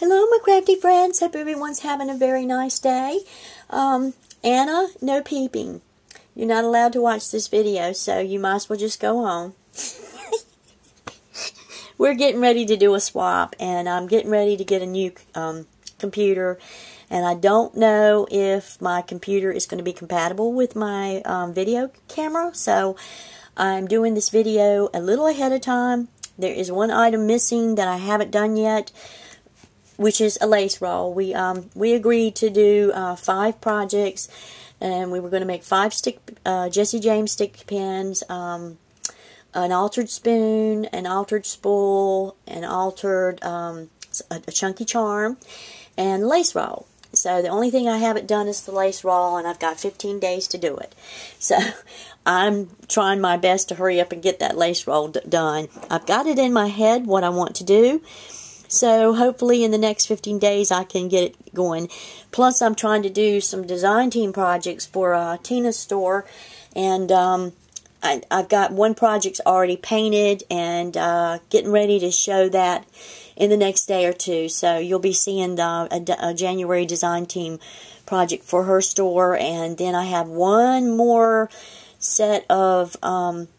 Hello, my crafty friends. Hope everyone's having a very nice day. Anna, no peeping. You're not allowed to watch this video, so you might as well just go on. We're getting ready to do a swap, and I'm getting ready to get a new computer. And I don't know if my computer is going to be compatible with my video camera, so I'm doing this video a little ahead of time. There is one item missing that I haven't done yet, which is a lace roll. We agreed to do 5 projects, and we were going to make 5 Jesse James stick pins, an altered spoon, an altered spool, an altered a chunky charm, and lace roll. So the only thing I haven't done is the lace roll, and I've got 15 days to do it. So I'm trying my best to hurry up and get that lace roll done. I've got it in my head what I want to do. So hopefully in the next 15 days I can get it going. Plus I'm trying to do some design team projects for Tina's store. And I've got one project already painted and getting ready to show that in the next day or two. So you'll be seeing a January design team project for her store. And then I have one more set of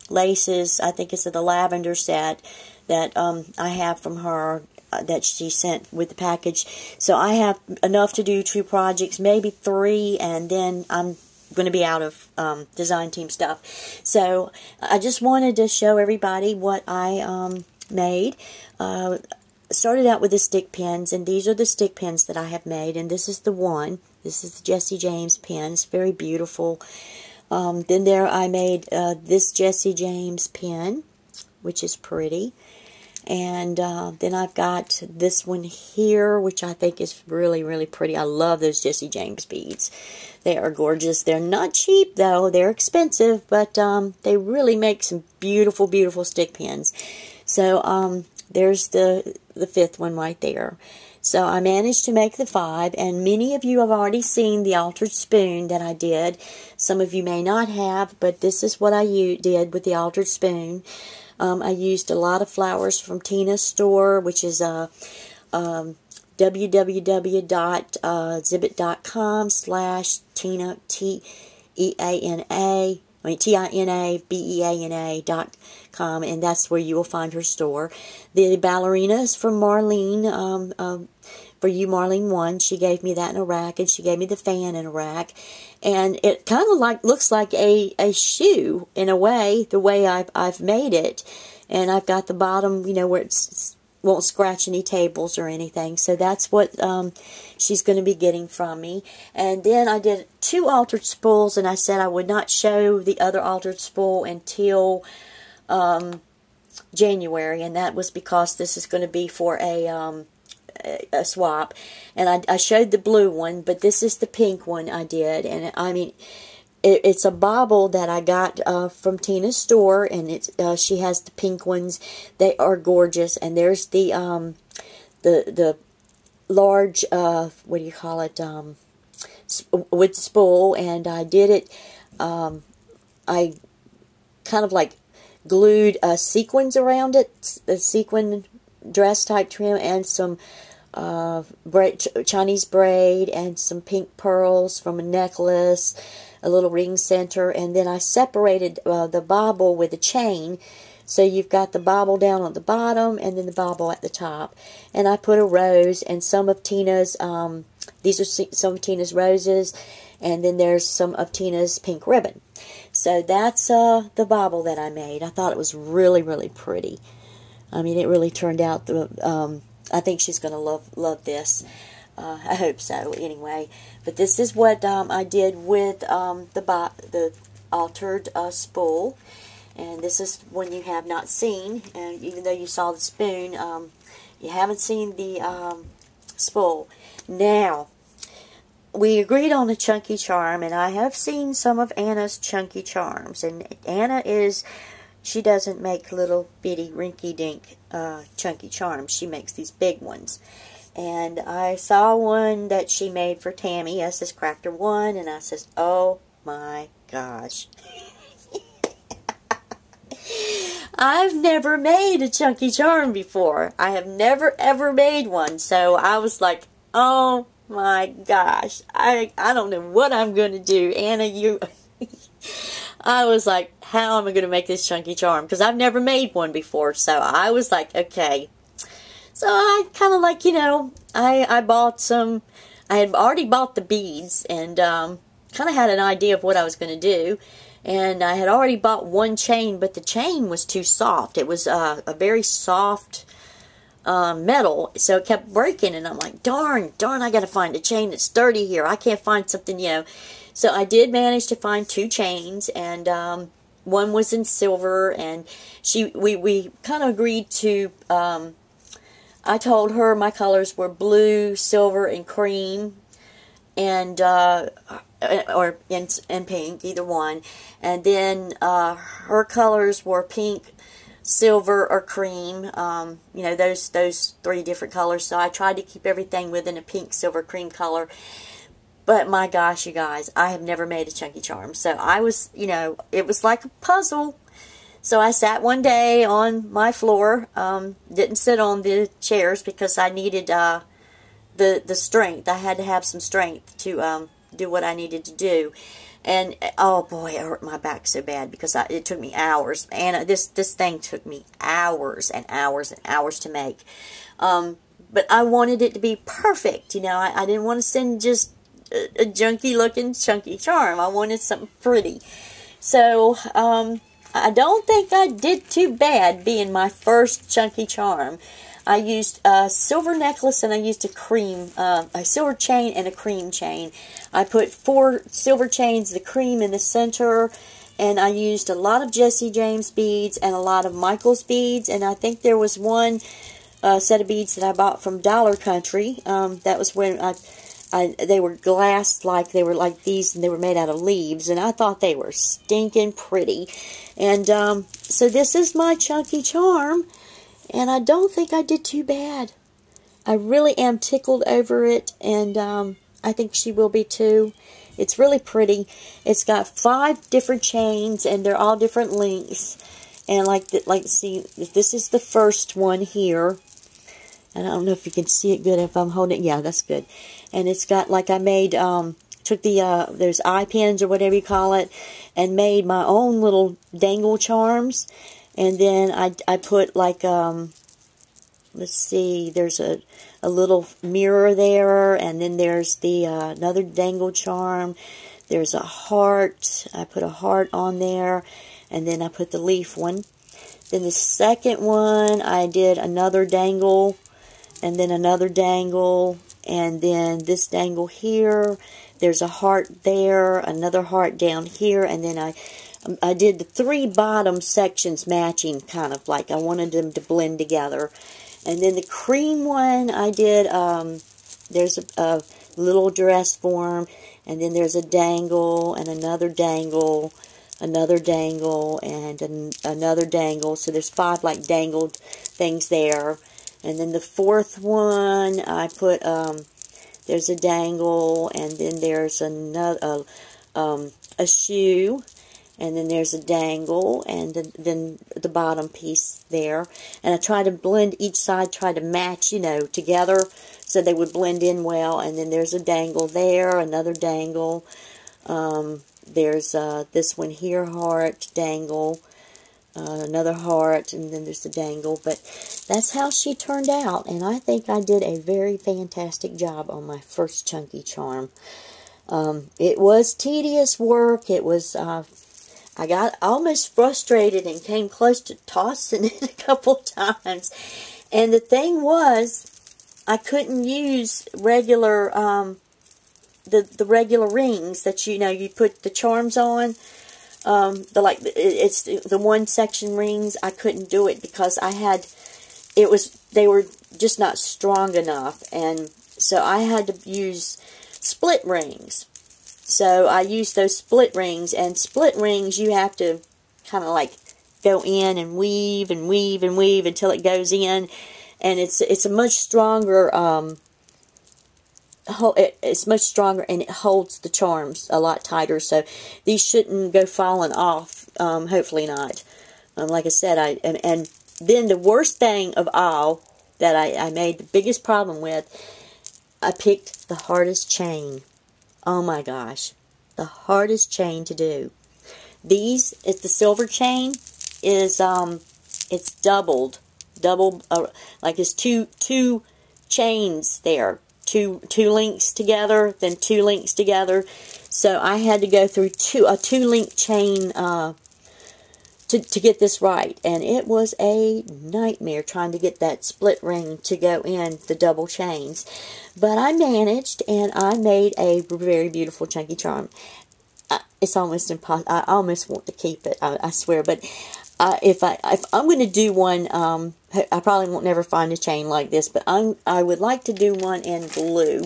laces. I think it's the lavender set that I have from her, that she sent with the package. So I have enough to do 2 projects, maybe 3, and then I'm going to be out of design team stuff. So I just wanted to show everybody what I made. Started out with the stick pins, and these are the stick pins that I have made, and this is the one. This is the Jesse James pin. It's very beautiful. Then there I made this Jesse James pin, which is pretty. And then I've got this one here, which I think is really, really pretty. I love those Jesse James beads. They are gorgeous. They're not cheap, though. They're expensive, but they really make some beautiful, beautiful stick pins. So there's the 5th one right there. So I managed to make the 5, and many of you have already seen the altered spoon that I did. Some of you may not have, but this is what I did with the altered spoon. I used a lot of flowers from Tina's store, which is www.zibbit.com/Tina, TINABEANA.com, and that's where you will find her store. The ballerina is from Marlene. For you, Marlene 1, she gave me that in a rack, and she gave me the fan in a rack. And it kind of looks like a shoe in a way, the way I've made it. And I've got the bottom, you know, where it won't scratch any tables or anything. So that's what she's going to be getting from me. And then I did 2 altered spools, and I said I would not show the other altered spool until January. And that was because this is going to be for a swap, and I showed the blue one, but this is the pink one I did. And I mean, it's a bauble that I got from Tina's store, and it's she has the pink ones. They are gorgeous. And there's the large what do you call it, with spool, and I did it. I kind of like glued sequins around it, the sequin dress type trim, and some Chinese braid, and some pink pearls from a necklace, a little ring center, and then I separated the bauble with a chain. So you've got the bauble down on the bottom, and then the bauble at the top. And I put a rose and some of Tina's, these are some of Tina's roses, and then there's some of Tina's pink ribbon. So that's the bauble that I made. I thought it was really, really pretty. I mean, it really turned out, I think she's going to love this. I hope so, anyway. But this is what I did with the altered spool. And this is one you have not seen. And even though you saw the spoon, you haven't seen the spool. Now, we agreed on a chunky charm, and I have seen some of Anna's chunky charms. And Anna she doesn't make little bitty rinky-dink chunky charms. She makes these big ones. And I saw one that she made for Tammy, SS Crafter 1, and I says, oh my gosh. I've never made a chunky charm before. I have never ever made one. So I was like, oh my gosh. I don't know what I'm going to do. Anna, you... I was like, how am I going to make this chunky charm? Because I've never made one before. So I was like, okay. So I kind of like, you know, I bought some... I had already bought the beads and kind of had an idea of what I was going to do. And I had already bought one chain, but the chain was too soft. It was a very soft metal, so it kept breaking. And I'm like, darn, I got to find a chain that's sturdy here. I can't find something, you know. So I did manage to find two chains, and one was in silver. And we kind of agreed to. I told her my colors were blue, silver, and cream, and and pink, either one. And then her colors were pink, silver, or cream. You know, those three different colors. So I tried to keep everything within a pink, silver, cream color. But my gosh, you guys, I have never made a chunky charm. So I was, you know, it was like a puzzle. So I sat one day on my floor, didn't sit on the chairs because I needed the strength. I had to have some strength to do what I needed to do. And, oh boy, it hurt my back so bad because it took me hours. And this thing took me hours and hours and hours to make. But I wanted it to be perfect. You know, I didn't want to send just a junky-looking chunky charm. I wanted something pretty. So, I don't think I did too bad being my first chunky charm. I used a silver necklace and I used a silver chain and a cream chain. I put 4 silver chains, the cream in the center, and I used a lot of Jesse James beads and a lot of Michael's beads. And I think there was one set of beads that I bought from Dollar Country. That was when they were glassed, like they were like these, and they were made out of leaves, and I thought they were stinking pretty. And so this is my chunky charm, and I don't think I did too bad. I really am tickled over it, and I think she will be too. It's really pretty. It's got 5 different chains, and they're all different lengths. And see, this is the first one here. And I don't know if you can see it good if I'm holding it. Yeah, that's good. And it's got, like, I made, took the, there's eye pins or whatever you call it, and made my own little dangle charms. And then I put, like, let's see, there's a little mirror there, and then there's the, another dangle charm. There's a heart. I put a heart on there, and then I put the leaf one. Then the second one, I did another dangle, and then another dangle, and then this dangle here. There's a heart there, another heart down here, and then I did the 3 bottom sections matching, kind of like I wanted them to blend together. And then the cream one, I did, there's a little dress form, and then there's a dangle, and another dangle, another dangle, and another dangle. So there's 5 like dangled things there. And then the 4th one, I put, there's a dangle, and then there's another, a shoe, and then there's a dangle, and then the bottom piece there. And I try to blend each side, try to match, you know, together so they would blend in well. And then there's a dangle there, another dangle. There's this one here, heart, dangle, another heart, and then there's the dangle. But that's how she turned out, and I think I did a very fantastic job on my first chunky charm. It was tedious work. It was, I got almost frustrated and came close to tossing it a couple times. And the thing was, I couldn't use regular, the regular rings that, you know, you put the charms on. It's the one section rings. I couldn't do it because they were just not strong enough, and so I had to use split rings. So I used those split rings, and split rings you have to kind of like go in and weave and weave and weave until it goes in, and it's a much stronger it's much stronger, and it holds the charms a lot tighter, so these shouldn't go falling off, hopefully not. like I said, and then the worst thing of all that I made the biggest problem with, I picked the hardest chain. Oh my gosh, the hardest chain to do. It's the silver chain is it's double, like it's two chains there, two links together, then two links together. So I had to go through a 2-link chain to get this right, and it was a nightmare trying to get that split ring to go in the double chains. But I managed, and I made a very beautiful chunky charm. It's almost impossible. I almost want to keep it, I swear. But if I'm going to do one, I probably won't never find a chain like this. But I would like to do one in glue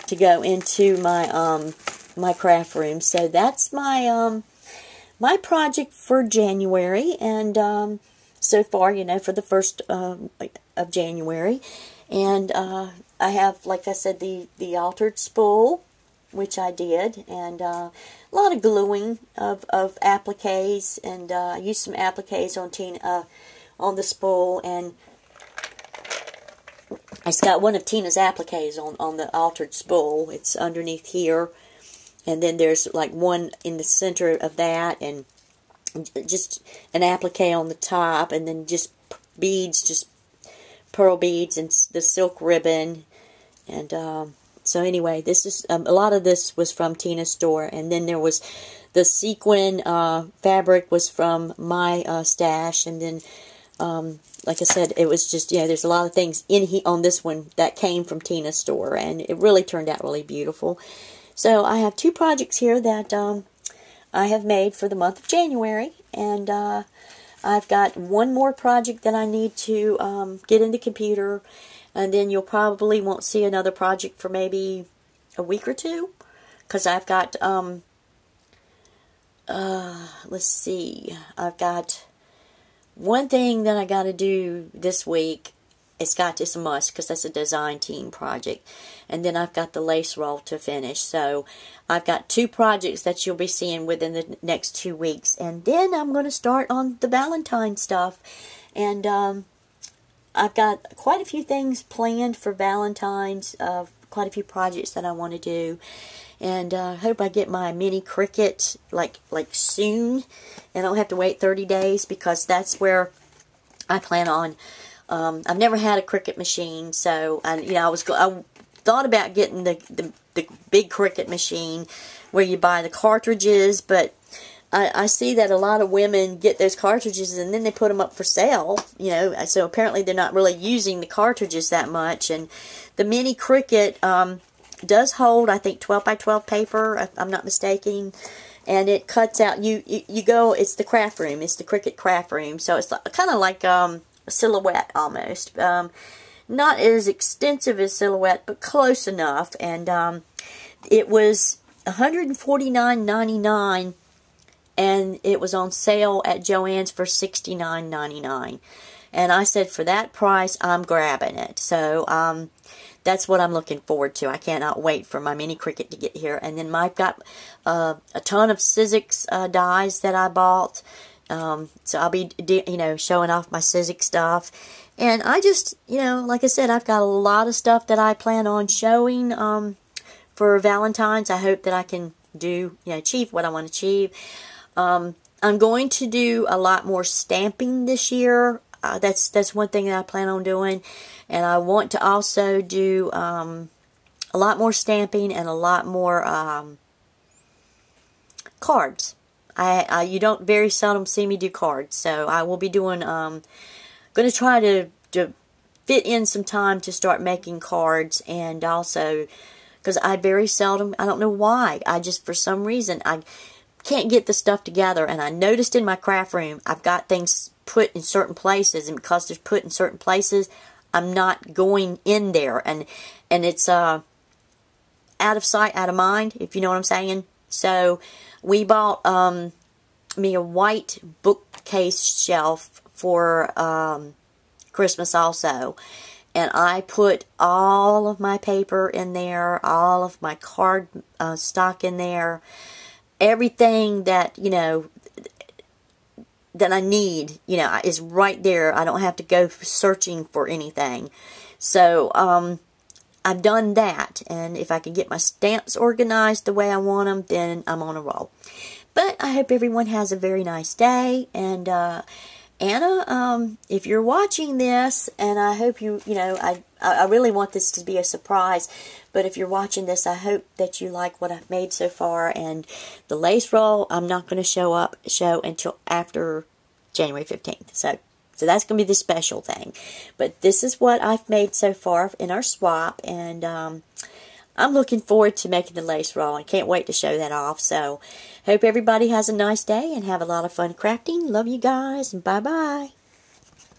to go into my my craft room. So that's my my project for January, and so far, you know, for the 1st of January. And I have, like I said, the altered spool, which I did, and a lot of gluing of appliques, and I used some appliques on the spool, and I just got one of Tina's appliques on the altered spool. It's underneath here. And then there's like one in the center of that, and just an applique on the top, and then just beads, just pearl beads, and the silk ribbon. And so anyway, this is a lot of this was from Tina's store, and then there was the sequin fabric was from my stash, and then like I said, it was just, yeah, there's a lot of things on this one that came from Tina's store, and it really turned out really beautiful. So I have 2 projects here that I have made for the month of January, and I've got one more project that I need to get in the computer, and then you'll probably won't see another project for maybe a week or 2, because I've got, let's see, I've got one thing that I got to do this week. It's a must, because that's a design team project. And then I've got the lace roll to finish. So I've got 2 projects that you'll be seeing within the next 2 weeks. And then I'm going to start on the Valentine stuff. And I've got quite a few things planned for Valentine's. Quite a few projects that I want to do. And I hope I get my mini Cricut like soon. And I don't have to wait 30 days, because that's where I plan on. I've never had a Cricut machine, so I thought about getting the big Cricut machine where you buy the cartridges, but I see that a lot of women get those cartridges and then they put them up for sale, you know, so apparently they're not really using the cartridges that much. And the mini Cricut does hold, I think, 12 by 12 paper, if I'm not mistaken, and it cuts out, it's the craft room, it's the Cricut craft room, so it's kind of like Silhouette almost. Not as extensive as Silhouette, but close enough. And it was $149.99, and it was on sale at Joann's for $69.99. And I said, for that price, I'm grabbing it. So that's what I'm looking forward to. I cannot wait for my mini Cricut to get here. And then I've got a ton of Sizzix dies that I bought. So I'll be, showing off my Sizzix stuff. And I just, like I said, I've got a lot of stuff that I plan on showing for Valentine's. I hope that I can achieve what I want to achieve. I'm going to do a lot more stamping this year. That's one thing that I plan on doing. And I want to also do a lot more stamping and a lot more cards. You don't very seldom see me do cards, so I will be doing, going to try to fit in some time to start making cards, and also, because I very seldom, I don't know why, for some reason, I can't get the stuff together, and I noticed in my craft room, I've got things put in certain places, and because they're put in certain places, I'm not going in there, and it's, out of sight, out of mind, if you know what I'm saying. So we bought me a white bookcase shelf for Christmas also. And I put all of my paper in there, all of my card stock in there, everything that, that I need, you know, is right there. I don't have to go searching for anything. So, I've done that, and if I can get my stamps organized the way I want them, then I'm on a roll. But I hope everyone has a very nice day, and Anna, if you're watching this, and I hope you know, I really want this to be a surprise, but if you're watching this, I hope that you like what I've made so far, and the lace roll, I'm not going to show until after January 15th, so that's going to be the special thing. But this is what I've made so far in our swap, and I'm looking forward to making the lace roll and can't wait to show that off. So hope everybody has a nice day and have a lot of fun crafting. Love you guys, and bye-bye.